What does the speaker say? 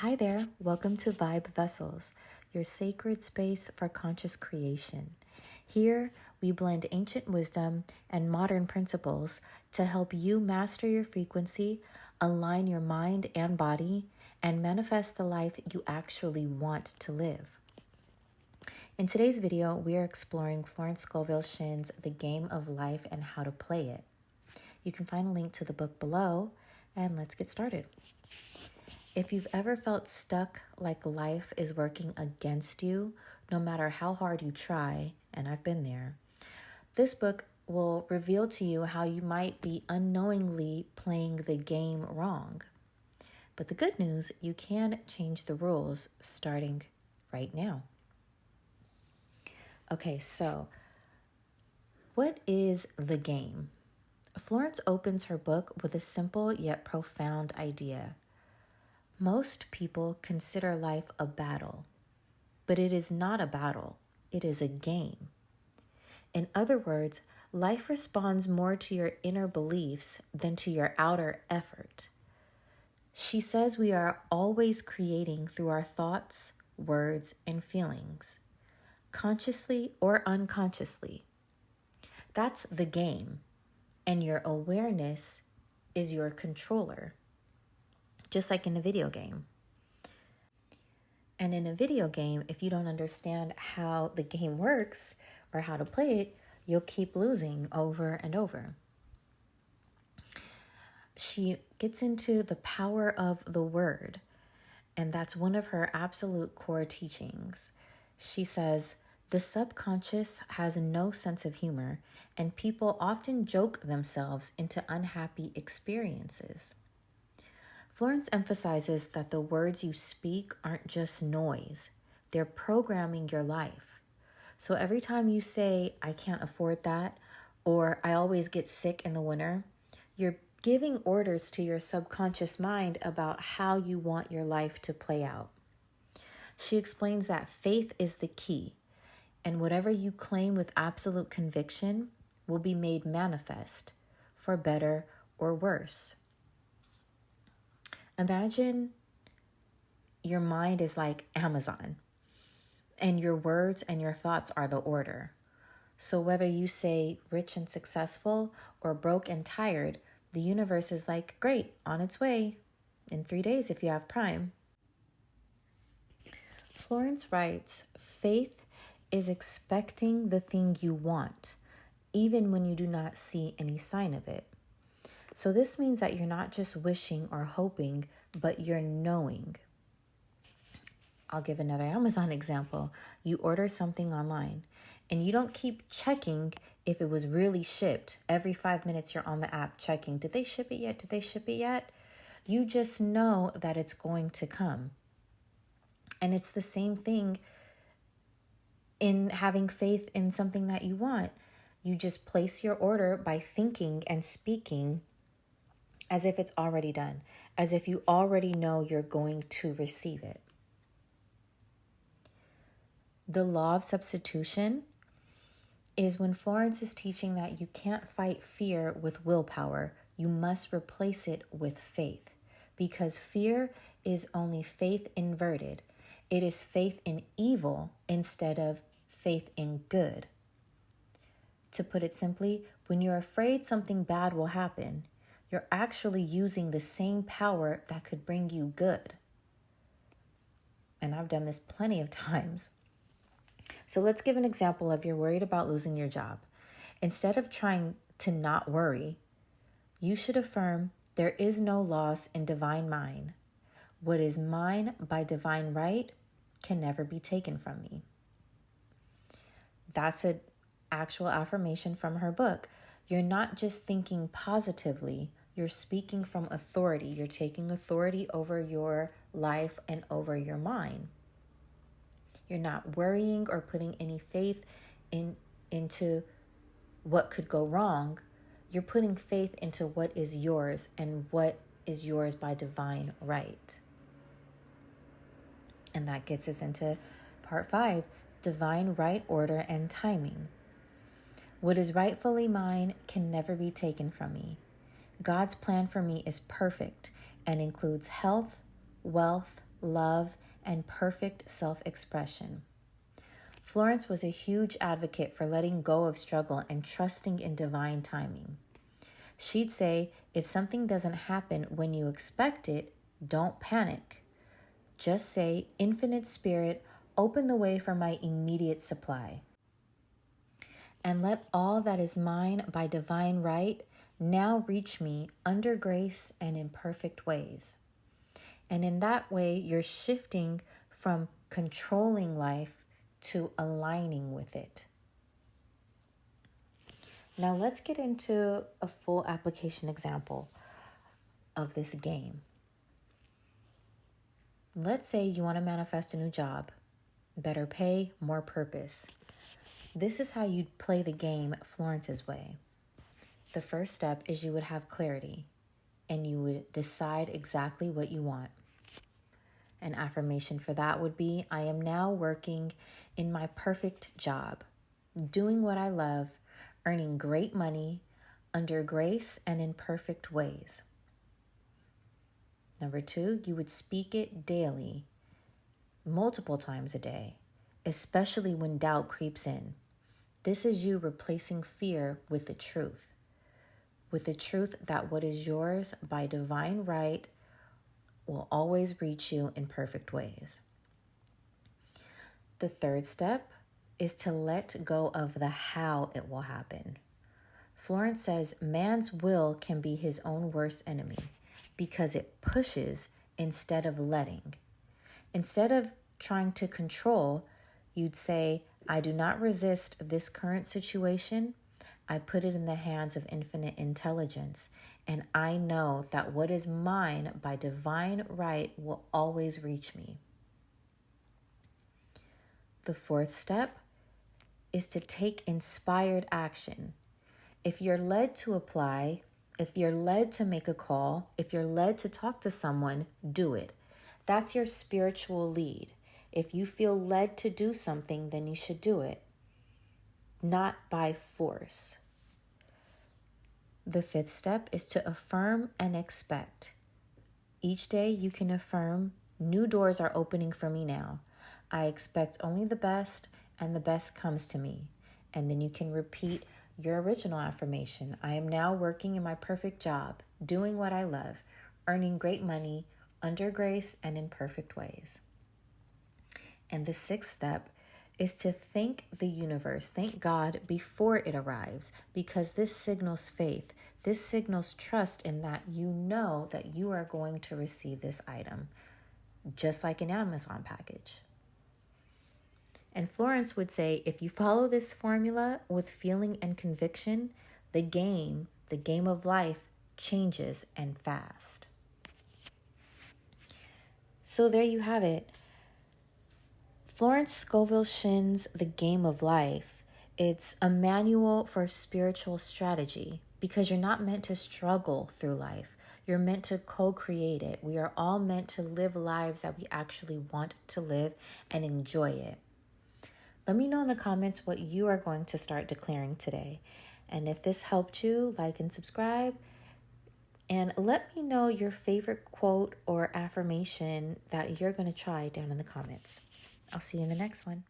Hi there, welcome to Vibe Vessels, your sacred space for conscious creation. Here, we blend ancient wisdom and modern principles to help you master your frequency, align your mind and body, and manifest the life you actually want to live. In today's video, we are exploring Florence Scovel Shinn's The Game of Life and how to play it. You can find a link to the book below, and let's get started. If you've ever felt stuck, like life is working against you, no matter how hard you try, and I've been there, this book will reveal to you how you might be unknowingly playing the game wrong. But the good news, you can change the rules starting right now. Okay, so what is the game? Florence opens her book with a simple yet profound idea. Most people consider life a battle, but it is not a battle, it is a game. In other words, life responds more to your inner beliefs than to your outer effort. She says we are always creating through our thoughts, words, and feelings, consciously or unconsciously. That's the game, and your awareness is your controller. Just like in a video game. And in a video game, if you don't understand how the game works or how to play it, you'll keep losing over and over. She gets into the power of the word, and that's one of her absolute core teachings. She says, the subconscious has no sense of humor, and people often joke themselves into unhappy experiences. Florence emphasizes that the words you speak aren't just noise. They're programming your life. So every time you say, I can't afford that, or I always get sick in the winter, you're giving orders to your subconscious mind about how you want your life to play out. She explains that faith is the key, and whatever you claim with absolute conviction will be made manifest, for better or worse. Imagine your mind is like Amazon, and your words and your thoughts are the order. So whether you say rich and successful or broke and tired, the universe is like, great, on its way, in 3 days if you have Prime. Florence writes, faith is expecting the thing you want, even when you do not see any sign of it. So this means that you're not just wishing or hoping, but you're knowing. I'll give another Amazon example. You order something online and you don't keep checking if it was really shipped. Every 5 minutes you're on the app checking, did they ship it yet? Did they ship it yet? You just know that it's going to come. And it's the same thing in having faith in something that you want. You just place your order by thinking and speaking as if it's already done, as if you already know you're going to receive it. The law of substitution is when Florence is teaching that you can't fight fear with willpower. You must replace it with faith, because fear is only faith inverted. It is faith in evil instead of faith in good. To put it simply, when you're afraid something bad will happen, you're actually using the same power that could bring you good. And I've done this plenty of times. So let's give an example of you're worried about losing your job. Instead of trying to not worry, you should affirm, there is no loss in divine mine. What is mine by divine right can never be taken from me. That's an actual affirmation from her book. You're not just thinking positively, you're speaking from authority. You're taking authority over your life and over your mind. You're not worrying or putting any faith into what could go wrong. You're putting faith into what is yours and what is yours by divine right. And that gets us into part 5, divine right order and timing. What is rightfully mine can never be taken from me. God's plan for me is perfect and includes health, wealth, love, and perfect self-expression. Florence was a huge advocate for letting go of struggle and trusting in divine timing. She'd say, if something doesn't happen when you expect it, don't panic. Just say, Infinite Spirit, open the way for my immediate supply. And let all that is mine by divine right now reach me under grace and in perfect ways. And in that way, you're shifting from controlling life to aligning with it. Now let's get into a full application example of this game. Let's say you want to manifest a new job, better pay, more purpose. This is how you'd play the game Florence's way. The first step is you would have clarity and you would decide exactly what you want. An affirmation for that would be, I am now working in my perfect job, doing what I love, earning great money, under grace and in perfect ways. Number 2, you would speak it daily, multiple times a day, especially when doubt creeps in. This is you replacing fear with the truth that what is yours by divine right will always reach you in perfect ways. The third step is to let go of the how it will happen. Florence says man's will can be his own worst enemy because it pushes instead of letting. Instead of trying to control, you'd say, I do not resist this current situation. I put it in the hands of infinite intelligence, and I know that what is mine by divine right will always reach me. The fourth step is to take inspired action. If you're led to apply, if you're led to make a call, if you're led to talk to someone, do it. That's your spiritual lead. If you feel led to do something, then you should do it, not by force. The fifth step is to affirm and expect. Each day you can affirm, new doors are opening for me now. I expect only the best, and the best comes to me. And then you can repeat your original affirmation. I am now working in my perfect job, doing what I love, earning great money, under grace and in perfect ways. And the sixth step is to thank the universe, thank God before it arrives, because this signals faith. This signals trust in that you know that you are going to receive this item, just like an Amazon package. And Florence would say, if you follow this formula with feeling and conviction, the game of life changes and fast. So there you have it. Florence Scovel Shinn's The Game of Life. It's a manual for spiritual strategy because you're not meant to struggle through life. You're meant to co-create it. We are all meant to live lives that we actually want to live and enjoy it. Let me know in the comments what you are going to start declaring today. And if this helped you, like and subscribe. And let me know your favorite quote or affirmation that you're going to try down in the comments. I'll see you in the next one.